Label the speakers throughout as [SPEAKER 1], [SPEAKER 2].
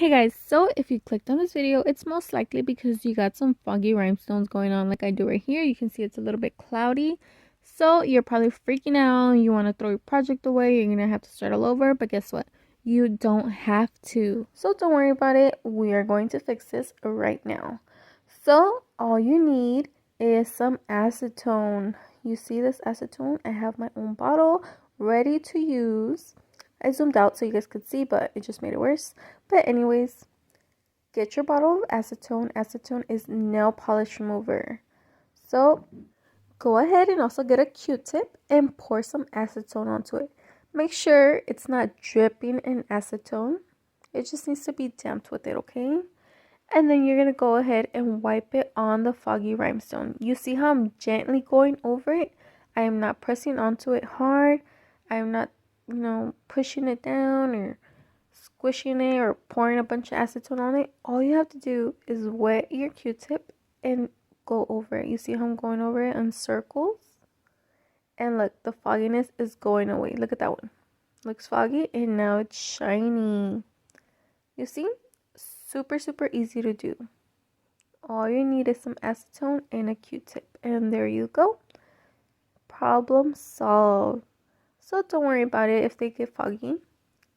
[SPEAKER 1] Hey guys, so if you clicked on this video, it's most likely because you got some foggy rhinestones going on like I do right here. You can see it's a little bit cloudy. So you're probably freaking out. You want to throw your project away. You're going to have to start all over. But guess what? You don't have to. So don't worry about it. We are going to fix this right now. So all you need is some acetone. You see this acetone? I have my own bottle ready to use. I zoomed out so you guys could see, but it just made it worse. But anyways, get your bottle of acetone. Acetone is nail polish remover. So go ahead and also get a Q-tip and pour some acetone onto it. Make sure it's not dripping in acetone. It just needs to be damped with it, okay? And then you're going to go ahead and wipe it on the foggy rhinestone. You see how I'm gently going over it? I am not pressing onto it hard. I am not, pushing it down or squishing it or pouring a bunch of acetone on it. All you have to do is wet your Q-tip and go over it. You see how I'm going over it in circles? And look, the fogginess is going away. Look at that one. Looks foggy and now it's shiny. You see? Super, super easy to do. All you need is some acetone and a Q-tip. And there you go. Problem solved. So don't worry about it if they get foggy.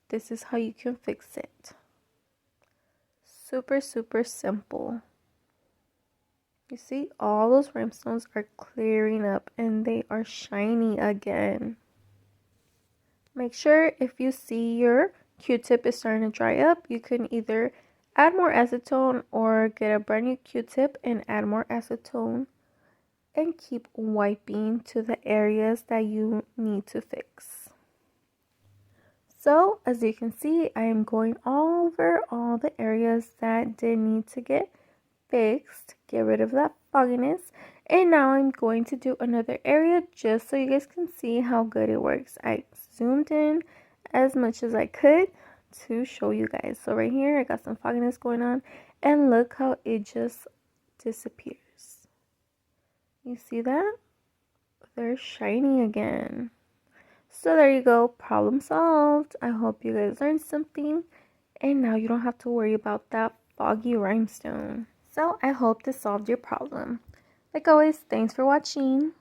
[SPEAKER 1] This is how you can fix it. Super, super simple. You see, all those rhinestones are clearing up and they are shiny again. Make sure if you see your Q-tip is starting to dry up, you can either add more acetone or get a brand new Q-tip and add more acetone and keep wiping to the areas that you need to fix. So as you can see, I am going over all the areas that did need to get fixed, get rid of that fogginess, and now I'm going to do another area just so you guys can see how good it works. I zoomed in as much as I could to show you guys. So right here I got some fogginess going on and look how it just disappears. You see that? They're shiny again. So there you go, problem solved. I hope you guys learned something and now you don't have to worry about that foggy rhinestone. So I hope this solved your problem. Like always, thanks for watching.